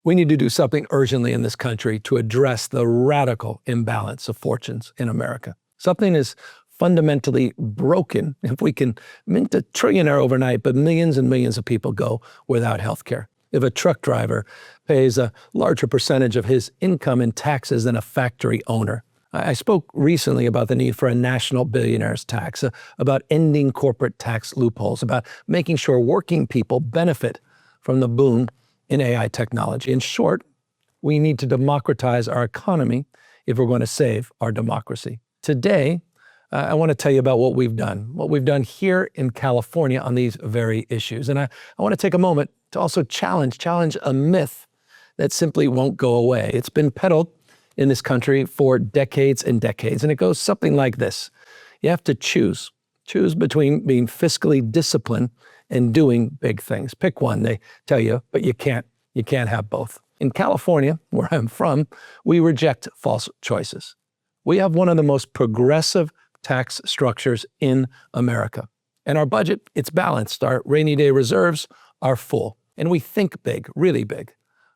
We need to do something urgently in this country to address the radical imbalance of fortunes in America. Something is fundamentally broken if we can mint a trillionaire overnight, but millions and millions of people go without health care. If a truck driver pays a larger percentage of his income in taxes than a factory owner. I spoke recently about the need for a national billionaires tax, about ending corporate tax loopholes, about making sure working people benefit from the boom in AI technology. In short, we need to democratize our economy if we're going to save our democracy. Today, I want to tell you about what we've done here in California on these very issues. And I want to take a moment to also challenge a myth that simply won't go away. It's been peddled in this country for decades and decades, and it goes something like this. You have to choose between being fiscally disciplined and doing big things. Pick one, they tell you, but you can't have both. In California, where I'm from, we reject false choices. We have one of the most progressive tax structures in America. And our budget, it's balanced. Our rainy day reserves are full. And we think big, really big.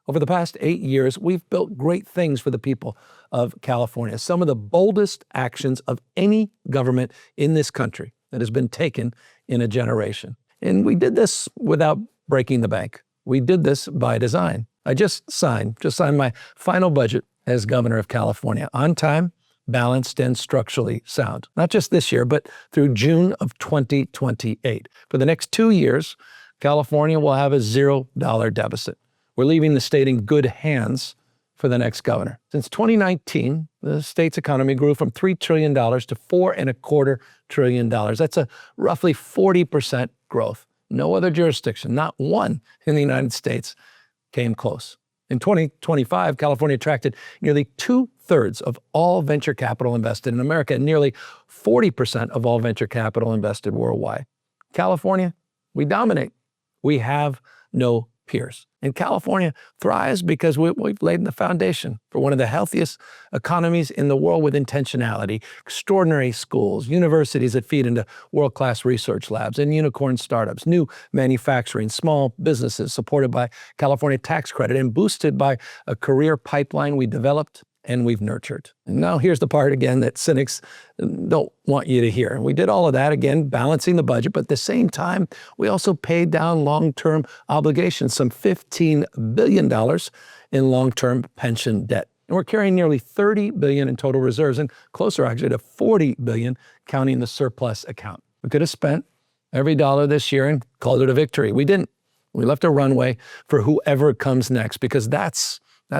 Over the past 8 years, we've built great things for the people of California. Some of the boldest actions of any government in this country that has been taken in a generation. And we did this without breaking the bank. We did this by design. I just signed my final budget as governor of California, on time, balanced, and structurally sound. Not just this year, but through June of 2028. For the next 2 years, California will have a $0 deficit. We're leaving the state in good hands for the next governor. Since 2019, the state's economy grew from $3 trillion to $4.25 trillion. That's a roughly 40% growth. No other jurisdiction, not one in the United States, came close. In 2025, California attracted nearly 2/3 of all venture capital invested in America and nearly 40% of all venture capital invested worldwide. California, we dominate. We have no peers. And California thrives because we've laid the foundation for one of the healthiest economies in the world with intentionality, extraordinary schools, universities that feed into world-class research labs, and unicorn startups, new manufacturing, small businesses supported by California tax credit and boosted by a career pipeline we developed and we've nurtured. And now here's the part again that cynics don't want you to hear. We did all of that, again, balancing the budget, but at the same time, we also paid down long-term obligations, some $15 billion in long-term pension debt. And we're carrying nearly $30 billion in total reserves and closer actually to $40 billion counting the surplus account. We could have spent every dollar this year and called it a victory. We didn't. We left a runway for whoever comes next because that's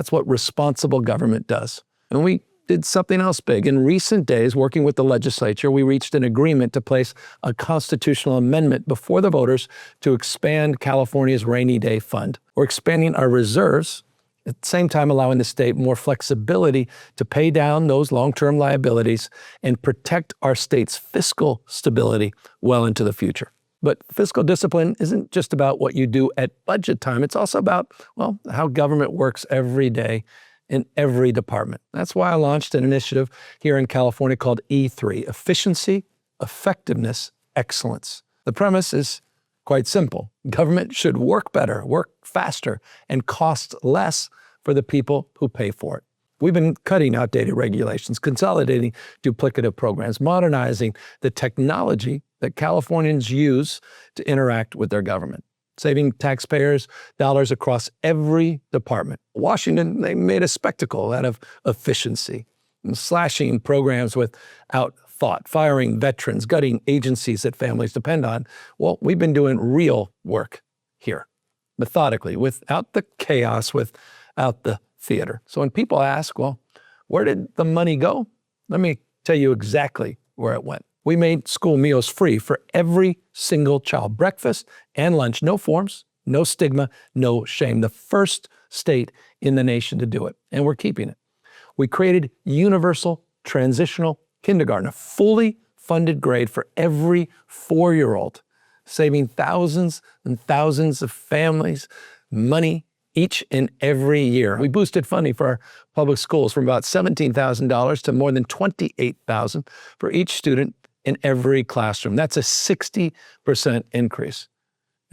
what responsible government does. And we did something else big. In recent days, working with the legislature, we reached an agreement to place a constitutional amendment before the voters to expand California's rainy day fund. We're expanding our reserves, at the same time allowing the state more flexibility to pay down those long-term liabilities and protect our state's fiscal stability well into the future. But fiscal discipline isn't just about what you do at budget time. It's also about, well, how government works every day in every department. That's why I launched an initiative here in California called E3, Efficiency, Effectiveness, Excellence. The premise is quite simple. Government should work better, work faster, and cost less for the people who pay for it. We've been cutting outdated regulations, consolidating duplicative programs, modernizing the technology that Californians use to interact with their government, saving taxpayers dollars across every department. Washington, they made a spectacle out of efficiency, and slashing programs without thought, firing veterans, gutting agencies that families depend on. Well, we've been doing real work here, methodically, without the chaos, without the theater. So when people ask, well, where did the money go? Let me tell you exactly where it went. We made school meals free for every single child, breakfast and lunch, no forms, no stigma, no shame. The first state in the nation to do it, and we're keeping it. We created universal transitional kindergarten, a fully funded grade for every 4-year-old, saving thousands and thousands of families money each and every year. We boosted funding for our public schools from about $17,000 to more than $28,000 for each student in every classroom. That's a 60% increase.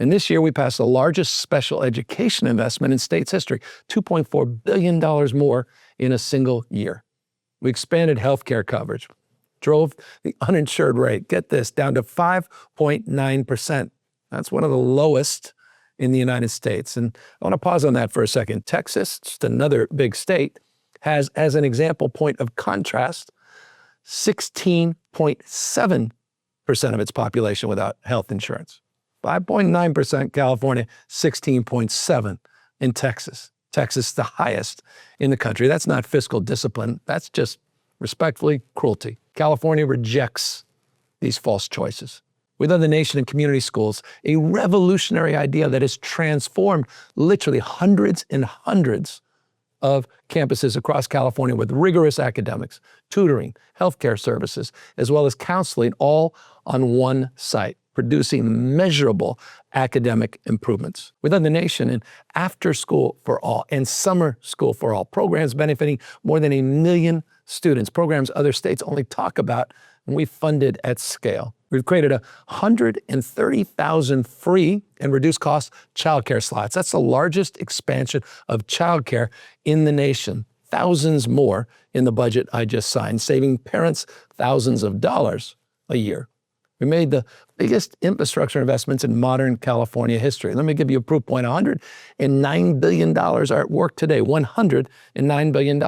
And this year, we passed the largest special education investment in state's history, $2.4 billion more in a single year. We expanded healthcare coverage, drove the uninsured rate, get this, down to 5.9%. That's one of the lowest in the United States. And I want to pause on that for a second. Texas, just another big state, has, as an example point of contrast, 16.7% of its population without health insurance. 5.9% California, 16.7% in Texas. Texas, the highest in the country. That's not fiscal discipline. That's just, respectfully, cruelty. California rejects these false choices. We led the nation in community schools, a revolutionary idea that has transformed literally hundreds and hundreds of campuses across California with rigorous academics, tutoring, healthcare services, as well as counseling, all on one site, producing measurable academic improvements. We led the nation in after school for all and summer school for all, programs benefiting more than 1 million students, programs other states only talk about, and we funded at scale. We've created 130,000 free and reduced cost childcare slots. That's the largest expansion of childcare in the nation. Thousands more in the budget I just signed, saving parents thousands of dollars a year. We made the biggest infrastructure investments in modern California history. Let me give you a proof point. $109 billion are at work today, $109 billion.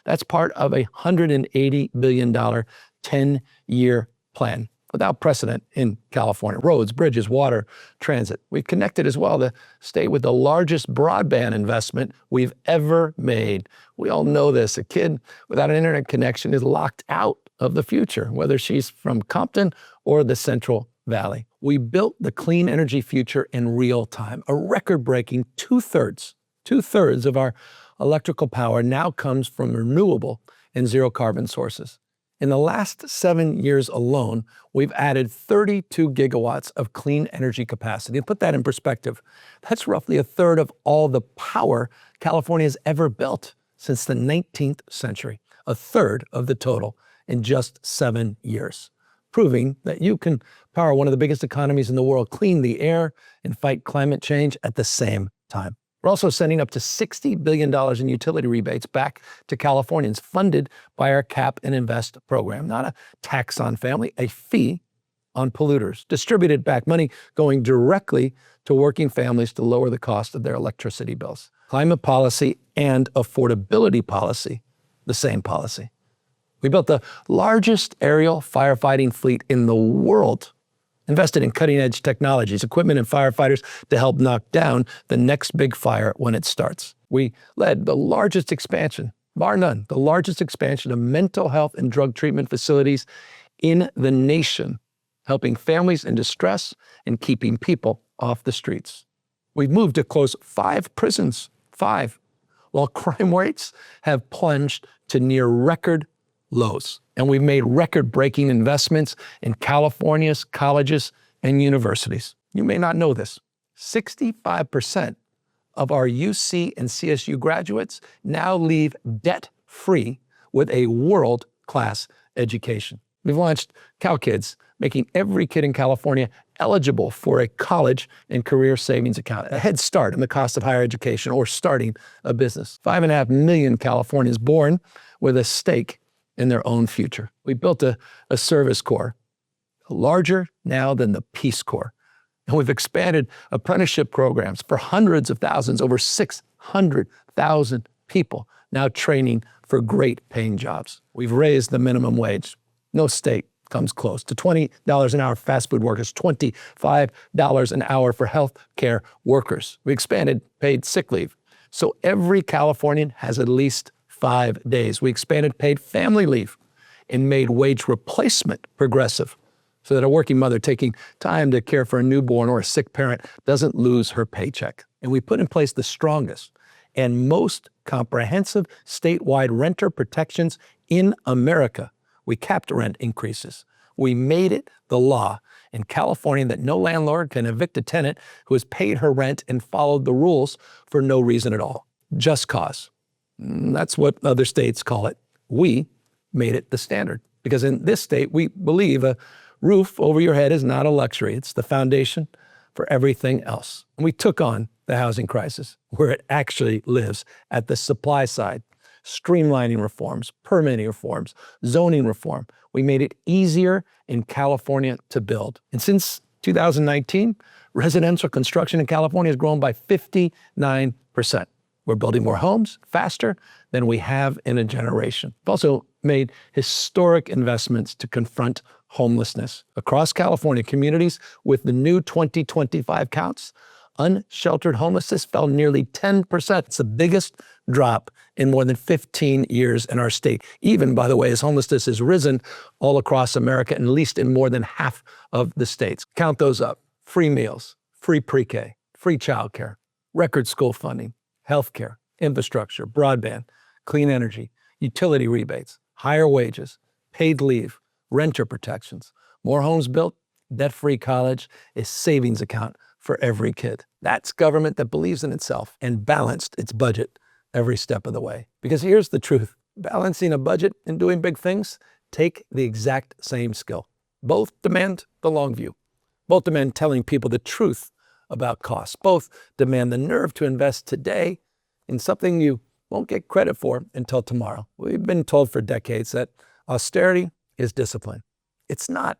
That's part of a $180 billion 10-year plan without precedent in California. Roads, bridges, water, transit. We've connected as well the state with the largest broadband investment we've ever made. We all know this. A kid without an internet connection is locked out of the future, whether she's from Compton or the Central Valley. We built the clean energy future in real time. A record-breaking two-thirds of our electrical power now comes from renewable and zero carbon sources. In the last 7 years alone, we've added 32 gigawatts of clean energy capacity. To put that in perspective, that's roughly a third of all the power California has ever built since the 19th century, a third of the total in just 7 years, proving that you can power one of the biggest economies in the world, clean the air, and fight climate change at the same time. We're also sending up to $60 billion in utility rebates back to Californians, funded by our Cap and Invest program. Not a tax on family, a fee on polluters. Distributed back, money going directly to working families to lower the cost of their electricity bills. Climate policy and affordability policy, the same policy. We built the largest aerial firefighting fleet in the world, invested in cutting-edge technologies, equipment, and firefighters to help knock down the next big fire when it starts. We led the largest expansion, bar none, the largest expansion of mental health and drug treatment facilities in the nation, helping families in distress and keeping people off the streets. We've moved to close 5 prisons, 5, while crime rates have plunged to near record lows. And we've made record-breaking investments in California's colleges and universities. You may not know this. 65% of our UC and CSU graduates now leave debt-free with a world-class education. We've launched CalKids, making every kid in California eligible for a college and career savings account, a head start in the cost of higher education or starting a business. 5.5 million Californians born with a stake in their own future. We built a service corps, larger now than the Peace Corps. And we've expanded apprenticeship programs for hundreds of thousands, over 600,000 people now training for great paying jobs. We've raised the minimum wage. No state comes close to $20 an hour for fast food workers, $25 an hour for health care workers. We expanded paid sick leave, so every Californian has at least 5 days. We expanded paid family leave and made wage replacement progressive so that a working mother taking time to care for a newborn or a sick parent doesn't lose her paycheck. And we put in place the strongest and most comprehensive statewide renter protections in America. We capped rent increases. We made it the law in California that no landlord can evict a tenant who has paid her rent and followed the rules for no reason at all. Just cause. That's what other states call it. We made it the standard because in this state, we believe a roof over your head is not a luxury. It's the foundation for everything else. And we took on the housing crisis where it actually lives, at the supply side. Streamlining reforms, permitting reforms, zoning reform. We made it easier in California to build. And since 2019, residential construction in California has grown by 59%. We're building more homes faster than we have in a generation. We've also made historic investments to confront homelessness. Across California, communities with the new 2025 counts, unsheltered homelessness fell nearly 10%. It's the biggest drop in more than 15 years in our state. Even, by the way, as homelessness has risen all across America, and at least in more than half of the states. Count those up. Free meals, free pre-K, free childcare, record school funding, healthcare, infrastructure, broadband, clean energy, utility rebates, higher wages, paid leave, renter protections, more homes built, debt-free college, a savings account for every kid. That's government that believes in itself and balanced its budget every step of the way. Because here's the truth. Balancing a budget and doing big things take the exact same skill. Both demand the long view. Both demand telling people the truth about costs. Both demand the nerve to invest today in something you won't get credit for until tomorrow. We've been told for decades that austerity is discipline. It's not.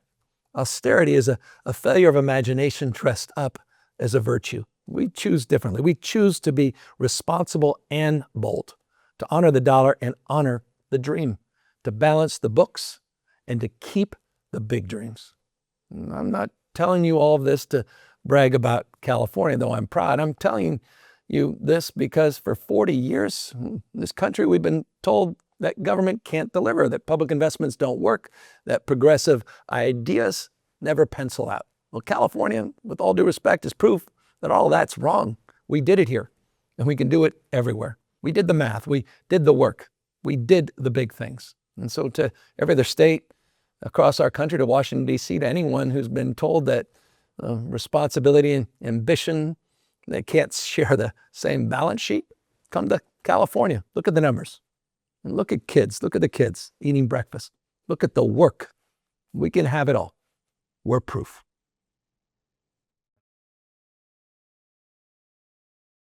Austerity is a failure of imagination dressed up as a virtue. We choose differently. We choose to be responsible and bold, to honor the dollar and honor the dream, to balance the books and to keep the big dreams. I'm not telling you all of this to brag about California, though I'm proud. I'm telling you this because for 40 years in this country, we've been told that government can't deliver, that public investments don't work, that progressive ideas never pencil out. Well, California, with all due respect, is proof that all that's wrong. We did it here, and we can do it everywhere. We did the math. We did the work. We did the big things. And so to every other state across our country, to Washington, D.C., to anyone who's been told that responsibility and ambition, they can't share the same balance sheet, come to California. Look at the numbers. And look at kids. Look at the kids eating breakfast. Look at the work. We can have it all. We're proof.